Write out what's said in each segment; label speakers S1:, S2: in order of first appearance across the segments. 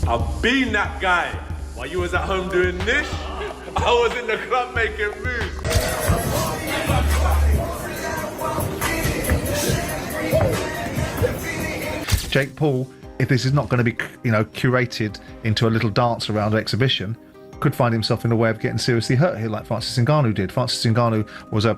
S1: I've been that guy. While you was at home doing this, I was in the club making moves.
S2: Jake Paul, if this is not going to be, curated into a little dance around exhibition, could find himself in a way of getting seriously hurt here, like Francis Ngannou did. Francis Ngannou was an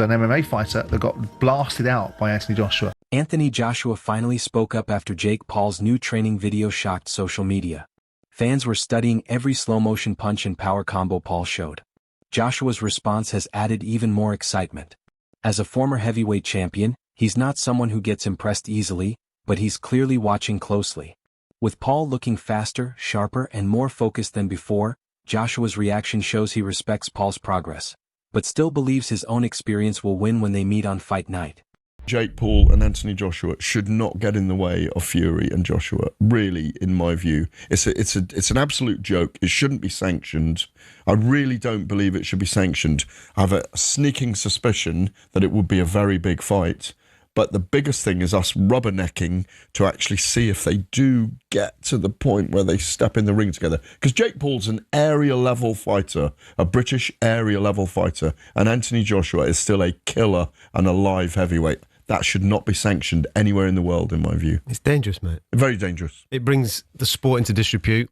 S2: MMA fighter that got blasted out by Anthony Joshua.
S3: Anthony Joshua finally spoke up after Jake Paul's new training video shocked social media. Fans were studying every slow-motion punch and power combo Paul showed. Joshua's response has added even more excitement. As a former heavyweight champion, he's not someone who gets impressed easily, but he's clearly watching closely. With Paul looking faster, sharper, and more focused than before, Joshua's reaction shows he respects Paul's progress, but still believes his own experience will win when they meet on fight night.
S4: Jake Paul and Anthony Joshua should not get in the way of Fury and Joshua. Really, in my view, it's an absolute joke. It shouldn't be sanctioned. I really don't believe it should be sanctioned. I have a sneaking suspicion that it would be a very big fight. But the biggest thing is us rubbernecking to actually see if they do get to the point where they step in the ring together. Because Jake Paul's an area-level fighter, a British area-level fighter, and Anthony Joshua is still a killer and a live heavyweight. That should not be sanctioned anywhere in the world, in my view.
S5: It's dangerous, mate.
S4: Very dangerous.
S5: It brings the sport into disrepute.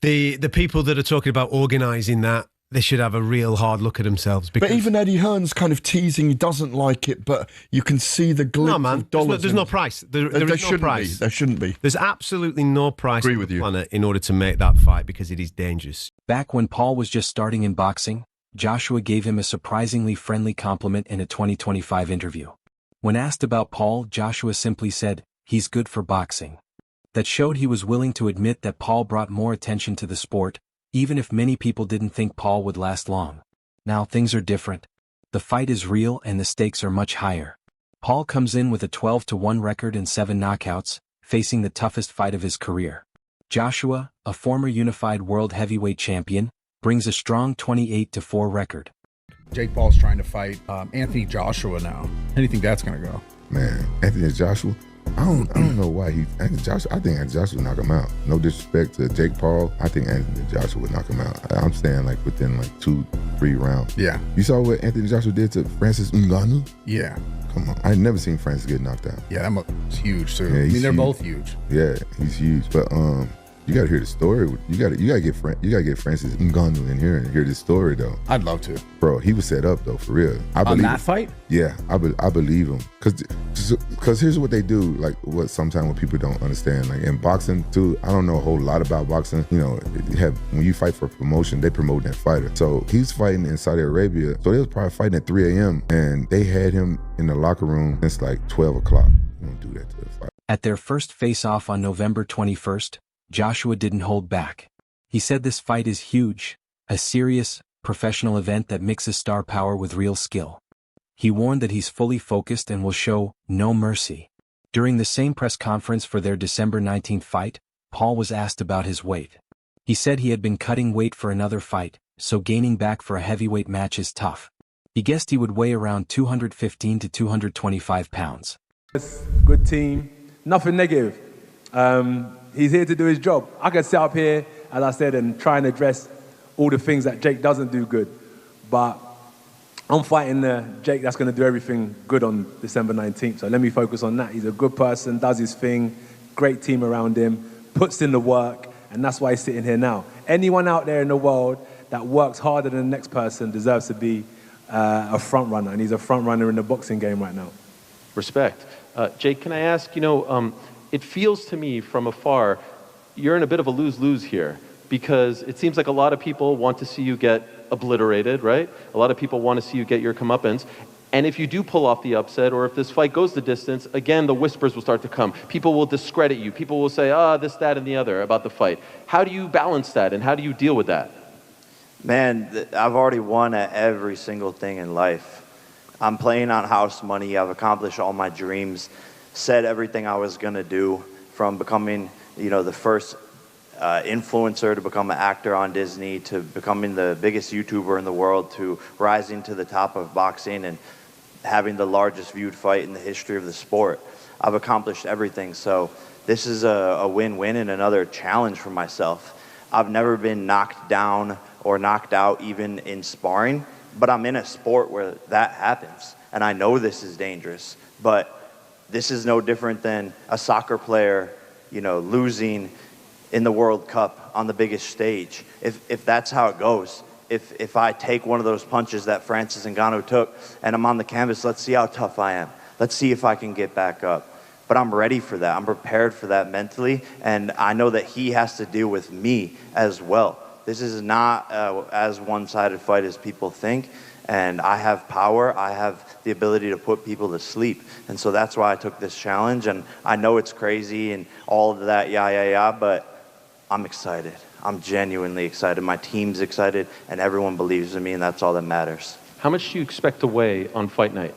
S5: The people that are talking about organising that, they should have a real hard look at themselves.
S4: But even Eddie Hearn's kind of teasing he doesn't like it, but you can see the glimpse of dollars.
S5: There's no price. There is no price.
S4: There shouldn't be.
S5: There's absolutely no price on the planet in order to make that fight because it is dangerous.
S3: Back when Paul was just starting in boxing, Joshua gave him a surprisingly friendly compliment in a 2025 interview. When asked about Paul, Joshua simply said, "He's good for boxing." That showed he was willing to admit that Paul brought more attention to the sport, even if many people didn't think Paul would last long. Now things are different. The fight is real and the stakes are much higher. Paul comes in with a 12-1 record and 7 knockouts, facing the toughest fight of his career. Joshua, a former unified world heavyweight champion, brings a strong 28-4 record.
S6: Jake Paul's trying to fight Anthony Joshua now. How do you think that's going to go?
S7: Man, Anthony Joshua, I don't know why I think Anthony Joshua would knock him out. No disrespect to Jake Paul, I think Anthony Joshua would knock him out. I'm saying like within like 2-3 rounds.
S6: Yeah.
S7: You saw what Anthony Joshua did to Francis Ngannou?
S6: Yeah.
S7: Come on, I never seen Francis get knocked out.
S6: Yeah, that was huge too.
S7: Yeah,
S6: I mean, they're
S7: huge.
S6: both huge.
S7: Yeah, he's huge. But you got to hear the story. You got to get Francis Ngannou in here and hear this story though.
S6: I'd love to.
S7: Bro, he was set up though, for real. I believe
S6: that fight?
S7: Yeah, I believe him. Cause here's what they do. Like what sometimes what people don't understand. Like in boxing too, I don't know a whole lot about boxing. You know, when you fight for promotion, they promote that fighter. So he's fighting in Saudi Arabia. So they was probably fighting at 3 a.m. and they had him in the locker room since like 12 o'clock. You don't do that to the fight.
S3: At their first face-off on November 21st, Joshua didn't hold back. He said this fight is huge, a serious, professional event that mixes star power with real skill. He warned that he's fully focused and will show no mercy. During the same press conference for their December 19th fight, Paul was asked about his weight. He said he had been cutting weight for another fight, so gaining back for a heavyweight match is tough. He guessed he would weigh around 215 to 225 pounds.
S1: Good team, nothing negative. He's here to do his job. I could sit up here, as I said, and try and address all the things that Jake doesn't do good. But I'm fighting Jake that's going to do everything good on December 19th. So let me focus on that. He's a good person, does his thing, great team around him, puts in the work, and that's why he's sitting here now. Anyone out there in the world that works harder than the next person deserves to be a front runner, and he's a front runner in the boxing game right now.
S8: Respect. Jake, can I ask, it feels to me from afar, you're in a bit of a lose-lose here because it seems like a lot of people want to see you get obliterated, right? A lot of people want to see you get your comeuppance. And if you do pull off the upset or if this fight goes the distance, again, the whispers will start to come. People will discredit you. People will say, this, that, and the other about the fight. How do you balance that and how do you deal with that?
S9: Man, I've already won at every single thing in life. I'm playing on house money. I've accomplished all my dreams, said everything I was going to do, from becoming, the first influencer to become an actor on Disney, to becoming the biggest YouTuber in the world, to rising to the top of boxing and having the largest viewed fight in the history of the sport. I've accomplished everything. So this is a win-win and another challenge for myself. I've never been knocked down or knocked out even in sparring, but I'm in a sport where that happens. And I know this is dangerous, but this is no different than a soccer player, losing in the World Cup on the biggest stage. If that's how it goes, if I take one of those punches that Francis Ngannou took and I'm on the canvas, let's see how tough I am. Let's see if I can get back up. But I'm ready for that. I'm prepared for that mentally, and I know that he has to deal with me as well. This is not as one-sided fight as people think, and I have power. I have the ability to put people to sleep, and so that's why I took this challenge. And I know it's crazy and all of that, but I'm excited. I'm genuinely excited. My team's excited, and everyone believes in me, and that's all that matters.
S8: How much do you expect to weigh on fight night?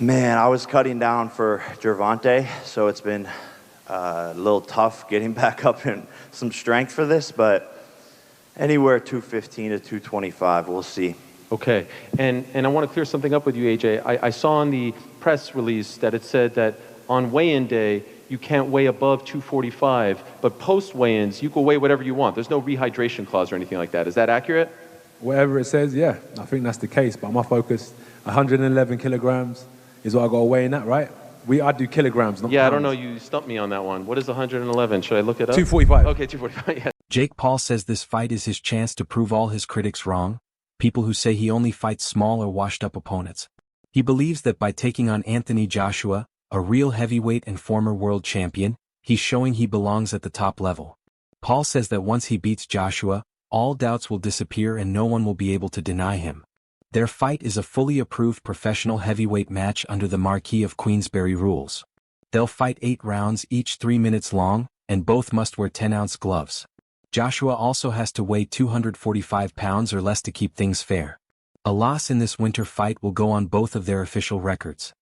S9: Man, I was cutting down for Gervonta, so it's been a little tough getting back up in some strength for this, but anywhere 215 to 225, we'll see.
S8: Okay, and I want to clear something up with you, AJ. I saw in the press release that it said that on weigh-in day, you can't weigh above 245, but post weigh-ins, you can weigh whatever you want. There's no rehydration clause or anything like that. Is that accurate?
S1: Whatever it says, yeah, I think that's the case, but my focus, 111 kilograms, is what I got to weigh in at, right? I do kilograms, not
S8: Yeah,
S1: pounds.
S8: I don't know. You stumped me on that one. What is 111? Should I look it up?
S1: 245.
S8: Okay, 245, yeah.
S3: Jake Paul says this fight is his chance to prove all his critics wrong, people who say he only fights small or washed-up opponents. He believes that by taking on Anthony Joshua, a real heavyweight and former world champion, he's showing he belongs at the top level. Paul says that once he beats Joshua, all doubts will disappear and no one will be able to deny him. Their fight is a fully approved professional heavyweight match under the Marquis of Queensberry rules. They'll fight 8 rounds each 3 minutes long, and both must wear 10-ounce gloves. Joshua also has to weigh 245 pounds or less to keep things fair. A loss in this winter fight will go on both of their official records.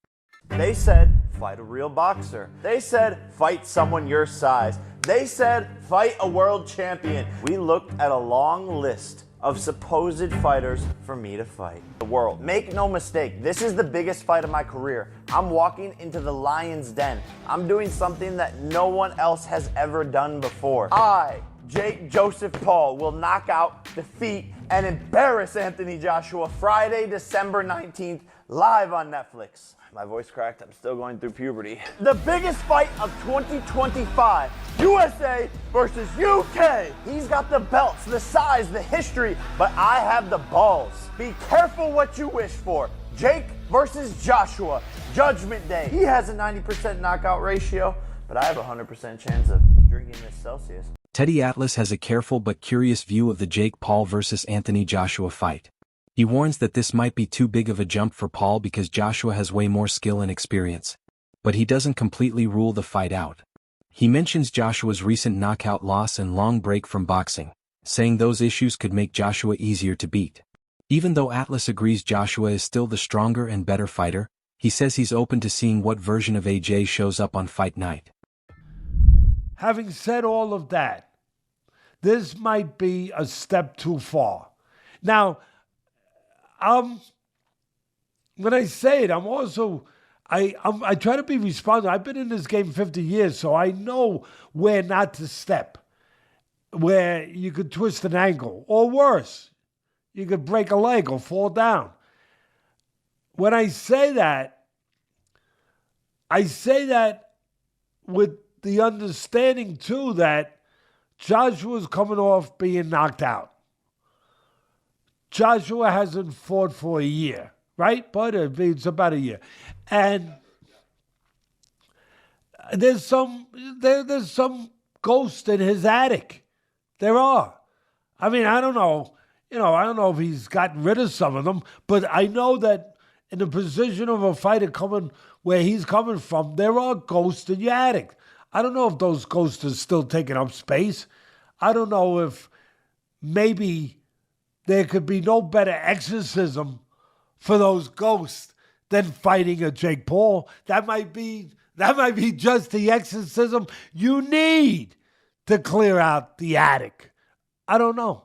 S9: They said, fight a real boxer. They said, fight someone your size. They said, fight a world champion. We looked at a long list of supposed fighters for me to fight. The world. Make no mistake, this is the biggest fight of my career. I'm walking into the lion's den. I'm doing something that no one else has ever done before. I, Jake Joseph Paul, will knock out, defeat, and embarrass Anthony Joshua Friday, December 19th, live on Netflix. My voice cracked, I'm still going through puberty. The biggest fight of 2025, USA versus UK. He's got the belts, the size, the history, but I have the balls. Be careful what you wish for. Jake versus Joshua, Judgment Day. He has a 90% knockout ratio, but I have a 100% chance of drinking this Celsius.
S3: Teddy Atlas has a careful but curious view of the Jake Paul versus Anthony Joshua fight. He warns that this might be too big of a jump for Paul because Joshua has way more skill and experience. But he doesn't completely rule the fight out. He mentions Joshua's recent knockout loss and long break from boxing, saying those issues could make Joshua easier to beat. Even though Atlas agrees Joshua is still the stronger and better fighter, he says he's open to seeing what version of AJ shows up on fight night.
S10: Having said all of that, this might be a step too far. Now, when I say it, I'm also, I try to be responsible. I've been in this game 50 years, so I know where not to step, where you could twist an ankle, or worse, you could break a leg or fall down. When I say that with the understanding, too, that Joshua's coming off being knocked out. Joshua hasn't fought for a year, right? But it's about a year. And there's some ghost in his attic. There are. I mean, I don't know. I don't know if he's gotten rid of some of them, but I know that in the position of a fighter coming where he's coming from, there are ghosts in your attic. I don't know if those ghosts are still taking up space. I don't know if maybe there could be no better exorcism for those ghosts than fighting a Jake Paul. That might be just the exorcism you need to clear out the attic. I don't know.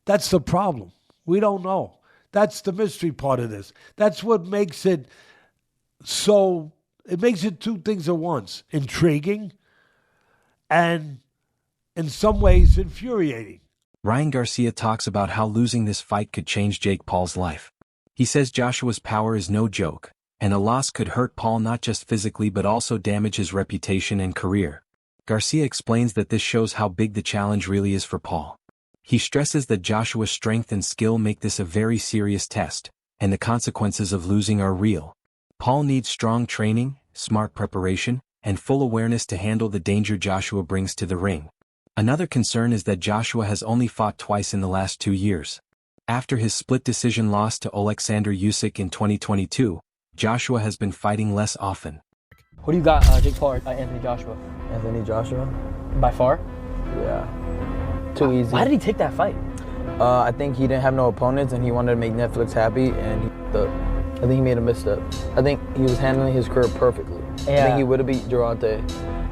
S10: That's the problem. We don't know. That's the mystery part of this. That's what makes it so It makes it two things at once: intriguing and, in some ways, infuriating.
S3: Ryan Garcia talks about how losing this fight could change Jake Paul's life. He says Joshua's power is no joke, and a loss could hurt Paul not just physically but also damage his reputation and career. Garcia explains that this shows how big the challenge really is for Paul. He stresses that Joshua's strength and skill make this a very serious test, and the consequences of losing are real. Paul needs strong training, smart preparation, and full awareness to handle the danger Joshua brings to the ring. Another concern is that Joshua has only fought twice in the last 2 years. After his split decision loss to Alexander Usyk in 2022, Joshua has been fighting less often.
S11: Who do you got, Jake Paul or Anthony Joshua?
S12: Anthony Joshua?
S11: By far?
S12: Yeah. Too easy.
S11: Why did he take that fight?
S12: I think he didn't have no opponents and he wanted to make Netflix happy, and I think he made a misstep. I think he was handling his career perfectly.
S11: Yeah.
S12: I think he would have beat Gervonta.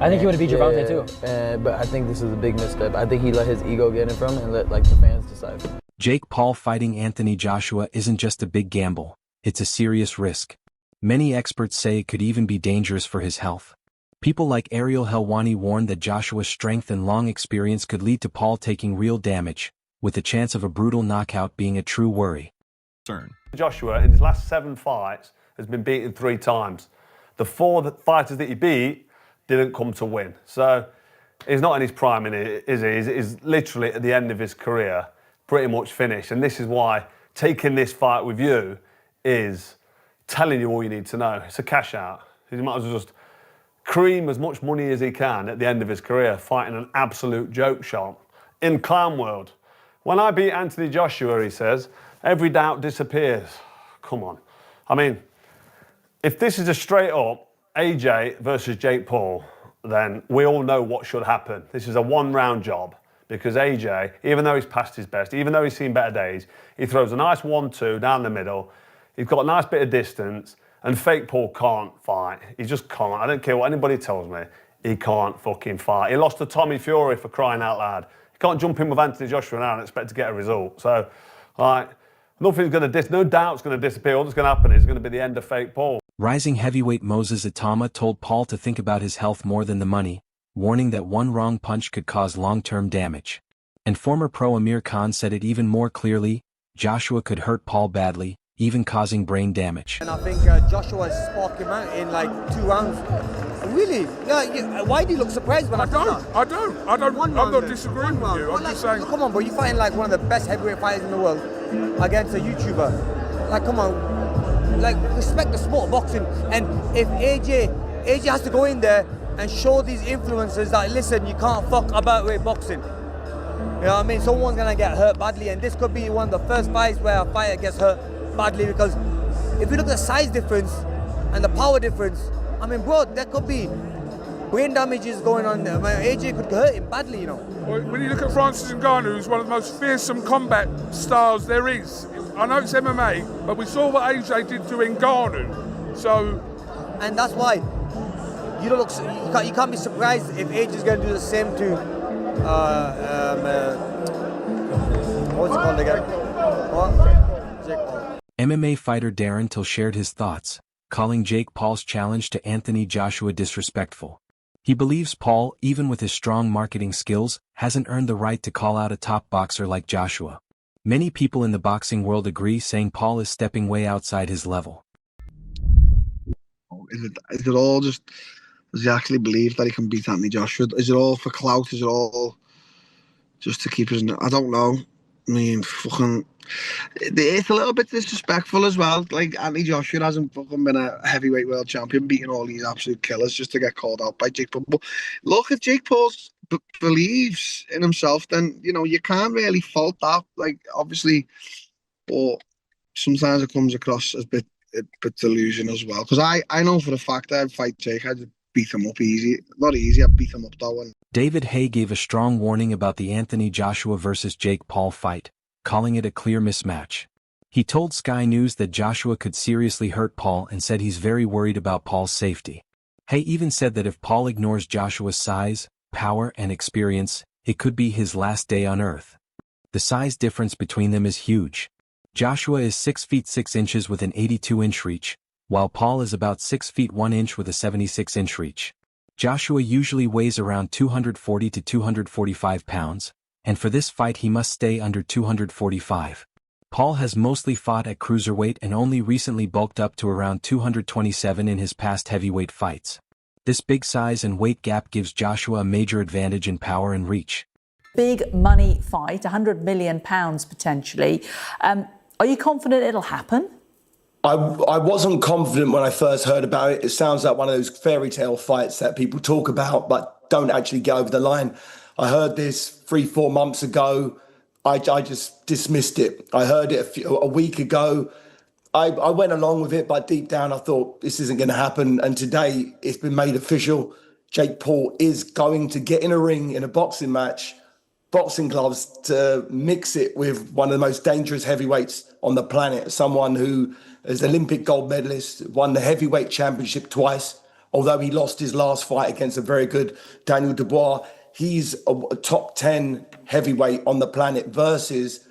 S11: I think he would have beat Gervonta too.
S12: But I think this is a big misstep. I think he let his ego get in from him and let the fans decide.
S3: Jake Paul fighting Anthony Joshua isn't just a big gamble, it's a serious risk. Many experts say it could even be dangerous for his health. People like Ariel Helwani warned that Joshua's strength and long experience could lead to Paul taking real damage, with the chance of a brutal knockout being a true worry.
S13: Joshua, in his last 7 fights, has been beaten 3 times. The 4 fighters that he beat didn't come to win. So he's not in his prime, is he? He's literally at the end of his career, pretty much finished. And this is why taking this fight with you is telling you all you need to know. It's a cash out. He might as well just cream as much money as he can at the end of his career, fighting an absolute joke shop in clown world. When I beat Anthony Joshua, he says, every doubt disappears. Come on. I mean, if this is a straight up AJ versus Jake Paul, then we all know what should happen. This is a 1-round job because AJ, even though he's past his best, even though he's seen better days, he throws a nice 1-2 down the middle. He's got a nice bit of distance, and fake Paul can't fight. He just can't. I don't care what anybody tells me. He can't fucking fight. He lost to Tommy Fury, for crying out loud. He can't jump in with Anthony Joshua now and expect to get a result. So, no doubt's going to disappear. All that's going to happen is going to be the end of fake Paul.
S3: Rising heavyweight Moses Itama told Paul to think about his health more than the money, warning that one wrong punch could cause long-term damage. And former pro Amir Khan said it even more clearly, Joshua could hurt Paul badly, even causing brain damage.
S14: And I think Joshua sparked him out in 2 rounds. Really? Yeah, why do you look surprised when I don't?
S15: I'm not disagreeing with you. I'm just saying.
S14: Come on, bro, you're fighting one of the best heavyweight fighters in the world against a YouTuber. Come on. Respect the sport of boxing. And if AJ has to go in there and show these influencers that, listen, you can't fuck about with boxing. You know what I mean? Someone's going to get hurt badly, and this could be one of the first fights where a fighter gets hurt badly, because if you look at the size difference and the power difference, I mean, bro, there could be brain damages going on. AJ could hurt him badly, you know.
S15: Well, when you look at Francis Ngannou, who's one of the most fearsome combat styles there is. I know it's MMA, but we saw what AJ did to Ngannou. So,
S14: and that's why you don't look. You can't be surprised if AJ is going to do the same to what's it called again? What? Jake Paul.
S3: MMA fighter Darren Till shared his thoughts, calling Jake Paul's challenge to Anthony Joshua disrespectful. He believes Paul, even with his strong marketing skills, hasn't earned the right to call out a top boxer like Joshua. Many people in the boxing world agree, saying Paul is stepping way outside his level.
S16: Is it all just, does he actually believe that he can beat Anthony Joshua? Is it all for clout? Is it all just to keep his... I don't know. I mean, fucking... It's a little bit disrespectful as well. Anthony Joshua hasn't fucking been a heavyweight world champion, beating all these absolute killers just to get called out by Jake Paul. But look, if Jake Paul believes in himself, then, you can't really fault that. Obviously, but sometimes it comes across as a bit delusion as well. Because I know for a fact that I'd fight Jake, I'd beat him up easy. Not easy, I'd beat him up though.
S3: David Haye gave a strong warning about the Anthony Joshua versus Jake Paul fight, calling it a clear mismatch. He told Sky News that Joshua could seriously hurt Paul and said he's very worried about Paul's safety. Haye even said that if Paul ignores Joshua's size, power, and experience, it could be his last day on earth. The size difference between them is huge. Joshua is 6 feet 6 inches with an 82-inch reach, while Paul is about 6 feet 1 inch with a 76-inch reach. Joshua usually weighs around 240 to 245 pounds, and for this fight he must stay under 245. Paul has mostly fought at cruiserweight and only recently bulked up to around 227 in his past heavyweight fights. This big size and weight gap gives Joshua a major advantage in power and reach.
S17: Big money fight, £100 million potentially. Are you confident it'll happen?
S18: I wasn't confident when I first heard about it. It sounds like one of those fairy tale fights that people talk about but don't actually get over the line. I heard this 3-4 months ago. I just dismissed it. I heard it a week ago. I went along with it, but deep down I thought this isn't going to happen. And today it's been made official. Jake Paul is going to get in a ring in a boxing match, boxing gloves, to mix it with one of the most dangerous heavyweights on the planet, someone who is Olympic gold medalist, won the heavyweight championship twice, although he lost his last fight against a very good Daniel Dubois. He's a top 10 heavyweight on the planet versus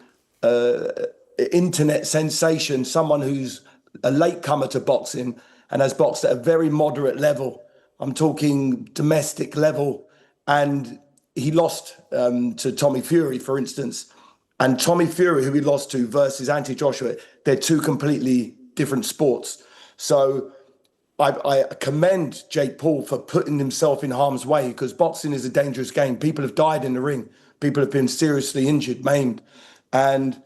S18: internet sensation, someone who's a latecomer to boxing and has boxed at a very moderate level. I'm talking domestic level. And he lost to Tommy Fury, for instance. And Tommy Fury, who he lost to, versus Anthony Joshua, they're two completely different sports. So I commend Jake Paul for putting himself in harm's way, because boxing is a dangerous game. People have died in the ring. People have been seriously injured, maimed. And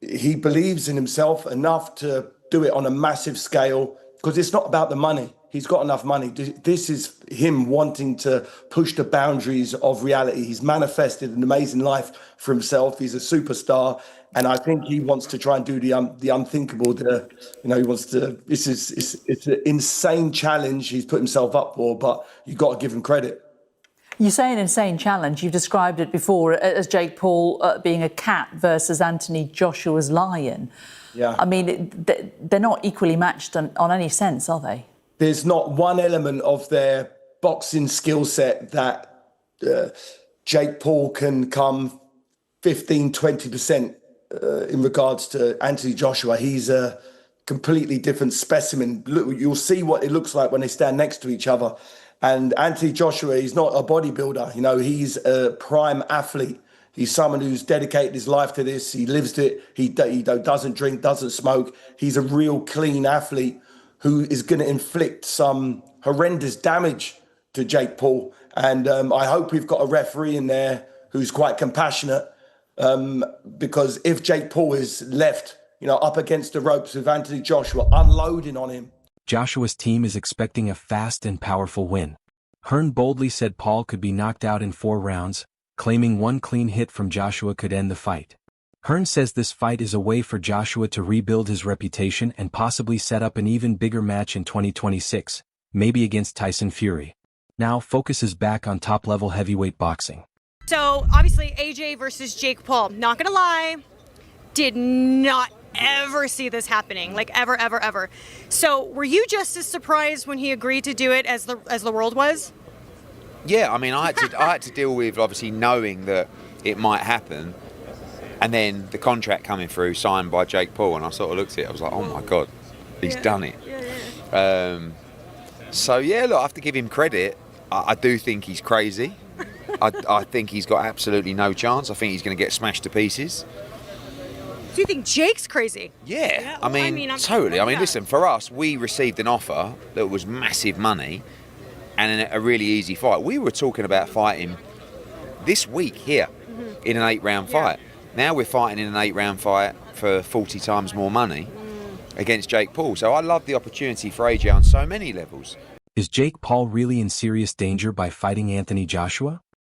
S18: he believes in himself enough to do it on a massive scale, because it's not about the money. He's got enough money. This is him wanting to push the boundaries of reality. He's manifested an amazing life for himself. He's a superstar. And I think he wants to try and do the unthinkable. He wants to. It's an insane challenge he's put himself up for, but you've got to give him credit.
S17: You say an insane challenge. You've described it before as Jake Paul being a cat versus Anthony Joshua's lion.
S18: Yeah.
S17: I mean, they're not equally matched on any sense, are they?
S18: There's not one element of their boxing skill set that Jake Paul can come 15, 20% in regards to Anthony Joshua. He's a completely different specimen. Look, you'll see what it looks like when they stand next to each other. And Anthony Joshua, he's not a bodybuilder. He's a prime athlete. He's someone who's dedicated his life to this. He lives it. He doesn't drink, doesn't smoke. He's a real clean athlete who is going to inflict some horrendous damage to Jake Paul. And I hope we've got a referee in there who's quite compassionate, because if Jake Paul is left, up against the ropes with Anthony Joshua unloading on him.
S3: Joshua's team is expecting a fast and powerful win. Hearn boldly said Paul could be knocked out in 4 rounds, claiming one clean hit from Joshua could end the fight. Hearn says this fight is a way for Joshua to rebuild his reputation and possibly set up an even bigger match in 2026, maybe against Tyson Fury. Now focus is back on top-level heavyweight boxing.
S19: So, obviously, AJ versus Jake Paul. Not gonna lie, did not ever see this happening, like ever, ever, ever. So, were you just as surprised when he agreed to do it as the world was?
S20: Yeah, I mean, I had to deal with obviously knowing that it might happen. And then the contract coming through, signed by Jake Paul, and I sort of looked at it, I was like, oh my God, he's done it. So yeah, look, I have to give him credit. I do think he's crazy. I think he's got absolutely no chance. I think he's going to get smashed to pieces.
S19: Do you think Jake's crazy?
S20: Yeah, I mean totally. I mean, listen, for us, we received an offer that was massive money and a really easy fight. We were talking about fighting this week here in an 8-round fight. Now we're fighting in an 8-round fight for 40 times more money against Jake Paul. So I love the opportunity for AJ on so many levels.
S3: Is Jake Paul really in serious danger by fighting Anthony Joshua?